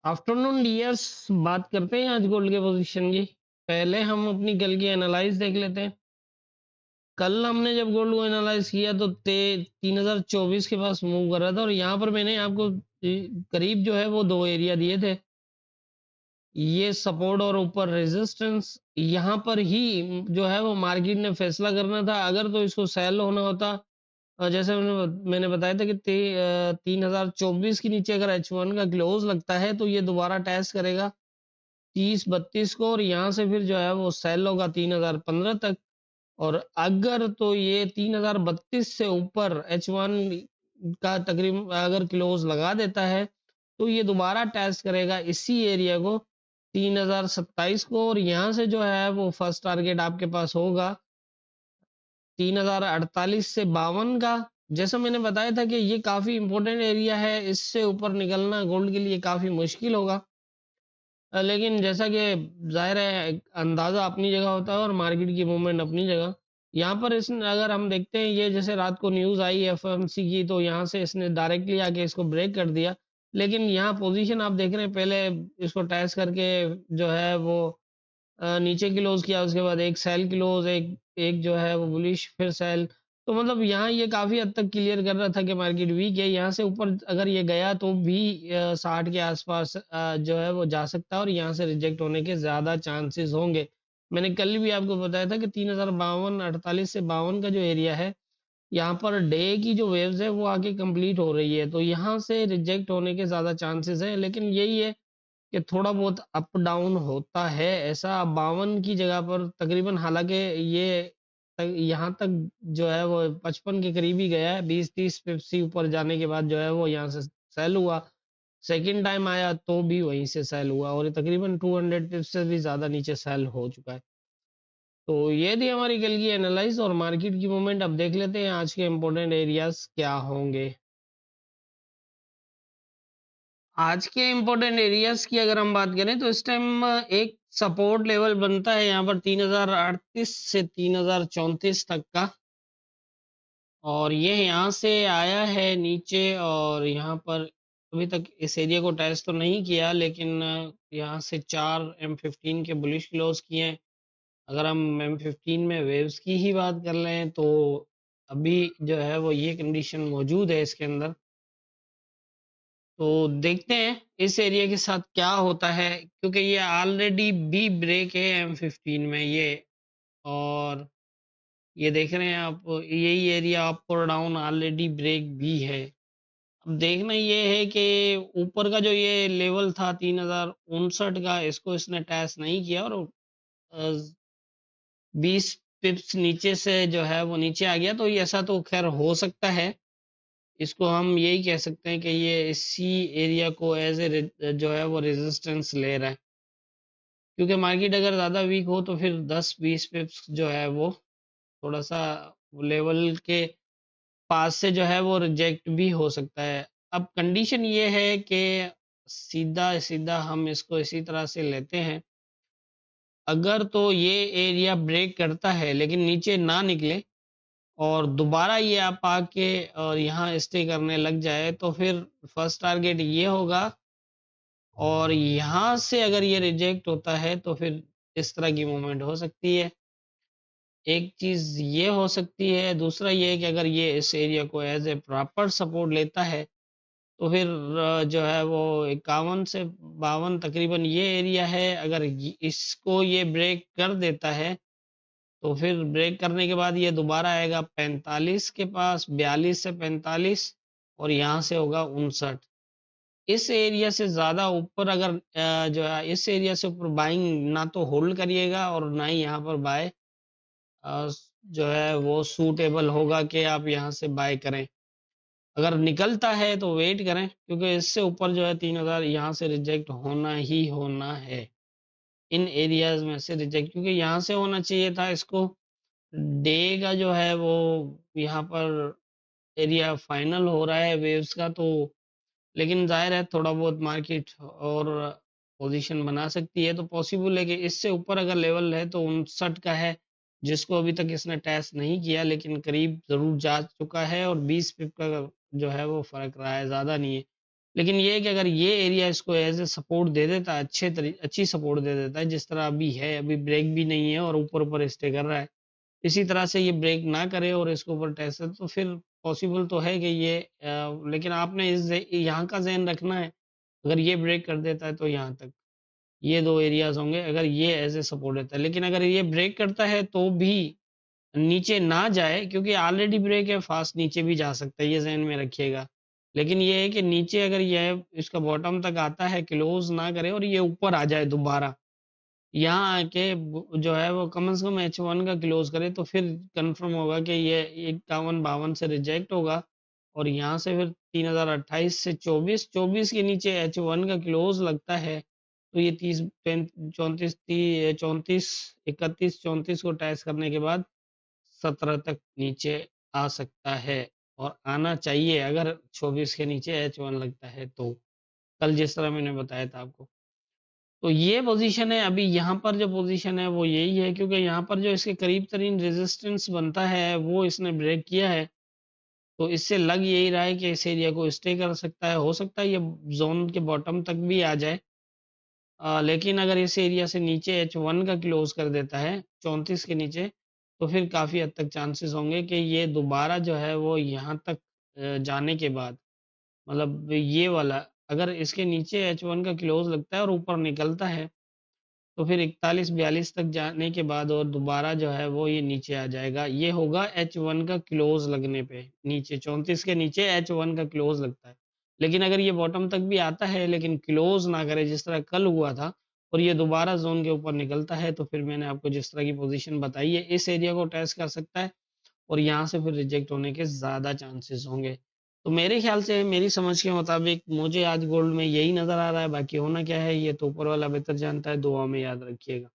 Afternoon dears, बात करते हैं आज गोल्ड के पोजीशन की। पहले हम अपनी कल की एनालाइज देख लेते हैं। कल हमने जब गोल्ड को एनालाइज किया तो 3024 के पास मूव कर रहा था और यहाँ पर मैंने आपको करीब जो है वो दो एरिया दिए थे, ये सपोर्ट और ऊपर रेजिस्टेंस। यहाँ पर ही जो है वो मार्केट ने फैसला करना था। अगर तो इसको सेल होना होता, जैसे मैंने बताया था कि 3024 के नीचे अगर H1 का क्लोज लगता है तो ये दोबारा टेस्ट करेगा 30-32 को, और यहाँ से फिर जो है वो सेल होगा 3015 तक। और अगर तो ये 3032 से ऊपर H1 का तकरीबन अगर क्लोज लगा देता है तो ये दोबारा टेस्ट करेगा इसी एरिया को 3027 को, और यहाँ से जो है वो फर्स्ट टारगेट आपके पास होगा 3048 से 52 का। जैसा मैंने बताया था कि ये काफी इंपॉर्टेंट एरिया है, इससे ऊपर निकलना गोल्ड के लिए काफी मुश्किल होगा। लेकिन जैसा कि जाहिर है अंदाजा अपनी जगह होता है और मार्केट की मूवमेंट अपनी जगह। यहाँ पर इसने अगर हम देखते हैं, ये जैसे रात को न्यूज़ आई एफएमसी की, तो यहाँ से इसने डायरेक्टली आके इसको ब्रेक कर दिया। लेकिन यहाँ पोजीशन आप देख रहे हैं, पहले इसको टेस्ट करके जो है वो नीचे क्लोज किया, उसके बाद एक सेल क्लोज, एक एक जो है वो बुलिश फिर सेल। तो मतलब यहाँ ये काफी हद तक क्लियर कर रहा था कि मार्केट वीक है। यहाँ से ऊपर अगर ये गया तो भी 60 के आसपास जो है वो जा सकता है और यहाँ से रिजेक्ट होने के ज्यादा चांसेस होंगे। मैंने कल भी आपको बताया था कि 3052 48 से 52 का जो एरिया है, यहाँ पर डे की जो वेव्स है वो आके कंप्लीट हो रही है, तो यहाँ से रिजेक्ट होने के ज्यादा चांसेस है। लेकिन यही है कि थोड़ा बहुत अप डाउन होता है ऐसा 52 की जगह पर तकरीबन। हालांकि ये यहाँ तक जो है वो 55 के करीब ही गया है, 20-30 पिप्स ही ऊपर जाने के बाद जो है वो यहाँ से सेल हुआ। सेकंड टाइम आया तो भी वहीं से सेल हुआ और ये तकरीबन 200 पिप्स से भी ज्यादा नीचे सेल हो चुका है। तो ये थी हमारी कल की एनालाइज और मार्केट की मूवमेंट। अब देख लेते हैं आज के इम्पोर्टेंट एरियाज क्या होंगे। आज के इम्पोर्टेंट एरियाज की अगर हम बात करें तो इस टाइम एक सपोर्ट लेवल बनता है यहाँ पर 3038 से 3034 तक का, और ये यहाँ से आया है नीचे और यहाँ पर अभी तक इस एरिया को टेस्ट तो नहीं किया, लेकिन यहाँ से 4 M15 के बुलिश क्लोज किए हैं। अगर हम M15 में वेव्स की ही बात कर लें तो अभी जो है वो ये कंडीशन मौजूद है इसके अंदर। तो देखते हैं इस एरिया के साथ क्या होता है, क्योंकि ये ऑलरेडी बी ब्रेक है M15 में ये। और ये देख रहे हैं आप, यही एरिया अप और डाउन ऑलरेडी ब्रेक भी है। अब देखना ये है कि ऊपर का जो ये लेवल था 3059 का, इसको इसने टच नहीं किया और 20 पिप्स नीचे से जो है वो नीचे आ गया। तो ये ऐसा तो खैर हो सकता है, इसको हम यही कह सकते हैं कि ये इसी एरिया को एज ए जो है वो रेजिस्टेंस ले रहा है, क्योंकि मार्केट अगर ज़्यादा वीक हो तो फिर 10-20 पिप्स जो है वो थोड़ा सा लेवल के पास से जो है वो रिजेक्ट भी हो सकता है। अब कंडीशन ये है कि सीधा सीधा हम इसको इसी तरह से लेते हैं। अगर तो ये एरिया ब्रेक करता है लेकिन नीचे ना निकले और दोबारा ये आप आके और यहाँ स्टे करने लग जाए तो फिर फर्स्ट टारगेट ये होगा, और यहाँ से अगर ये रिजेक्ट होता है तो फिर इस तरह की मूवमेंट हो सकती है। एक चीज ये हो सकती है, दूसरा ये है कि अगर ये इस एरिया को एज ए प्रॉपर सपोर्ट लेता है तो फिर जो है वो 51 से 52 तकरीबन ये एरिया है। अगर इसको ये ब्रेक कर देता है तो फिर ब्रेक करने के बाद ये दोबारा आएगा 45 के पास, 42 से 45, और यहाँ से होगा 59। इस एरिया से ज्यादा ऊपर अगर जो है इस एरिया से ऊपर बाइंग ना तो होल्ड करिएगा और ना ही यहाँ पर बाय जो है वो सूटेबल होगा कि आप यहाँ से बाय करें। अगर निकलता है तो वेट करें, क्योंकि इससे ऊपर जो है 3000 यहाँ से रिजेक्ट होना ही होना है। इन एरियाज में से रिजेक्ट, क्योंकि यहाँ से होना चाहिए था इसको। डे का जो है वो यहाँ पर एरिया फाइनल हो रहा है वेव्स का, तो लेकिन जाहिर है थोड़ा बहुत मार्केट और पोजीशन बना सकती है, तो पॉसिबल है कि इससे ऊपर अगर लेवल है तो 59 का है, जिसको अभी तक इसने टेस्ट नहीं किया लेकिन करीब जरूर जा चुका है, और 20 पिप का जो है वो फर्क रहा है, ज्यादा नहीं है। लेकिन ये है कि अगर ये एरिया इसको एज ए सपोर्ट दे देता है, अच्छी सपोर्ट दे देता है, जिस तरह अभी है, अभी ब्रेक भी नहीं है और ऊपर ऊपर स्टे कर रहा है, इसी तरह से ये ब्रेक ना करे और इसके ऊपर टेस्ट है, तो फिर पॉसिबल तो है कि ये लेकिन आपने यहाँ का ध्यान रखना है, अगर ये ब्रेक कर देता है तो यहाँ तक ये दो एरियाज होंगे अगर ये एज ए सपोर्ट देता है। लेकिन अगर ये ब्रेक करता है तो भी नीचे ना जाए, क्योंकि ऑलरेडी ब्रेक है, फास्ट नीचे भी जा सकता है, ये ज़हन में रखिएगा। लेकिन ये है कि नीचे अगर ये इसका बॉटम तक आता है, क्लोज ना करे और ये ऊपर आ जाए दोबारा, यहाँ आके जो है वो कम से कम H1 का क्लोज करे, तो फिर कंफर्म होगा कि ये 51-52 से रिजेक्ट होगा और यहाँ से फिर 3028 से 24 के नीचे H1 का क्लोज लगता है, तो ये 34 31 को टैच करने के बाद 17 तक नीचे आ सकता है और आना चाहिए अगर 24 के नीचे H1 लगता है तो, कल जिस तरह मैंने बताया था आपको। तो ये पोजीशन है, अभी यहाँ पर जो पोजीशन है वो यही है, क्योंकि यहाँ पर जो इसके करीब तरीन रेजिस्टेंस बनता है वो इसने ब्रेक किया है, तो इससे लग यही रहा है कि इस एरिया को स्टे कर सकता है, हो सकता है ये जोन के बॉटम तक भी आ जाए। लेकिन अगर इस एरिया से नीचे H1 का क्लोज कर देता है 34 के नीचे, तो फिर काफ़ी हद तक चांसेस होंगे कि ये दोबारा जो है वो यहाँ तक जाने के बाद, मतलब ये वाला अगर इसके नीचे H1 का क्लोज लगता है और ऊपर निकलता है, तो फिर 41-42 तक जाने के बाद और दोबारा जो है वो ये नीचे आ जाएगा। ये होगा H1 का क्लोज लगने पे, नीचे 34 के नीचे H1 का क्लोज लगता है। लेकिन अगर ये बॉटम तक भी आता है लेकिन क्लोज ना करे जिस तरह कल हुआ था और ये दोबारा जोन के ऊपर निकलता है, तो फिर मैंने आपको जिस तरह की पोजीशन बताई है, इस एरिया को टेस्ट कर सकता है और यहाँ से फिर रिजेक्ट होने के ज़्यादा चांसेस होंगे। तो मेरे ख्याल से, मेरी समझ के मुताबिक मुझे आज गोल्ड में यही नज़र आ रहा है, बाकी होना क्या है ये तो ऊपर वाला बेहतर जानता है। दुआ में याद रखिएगा।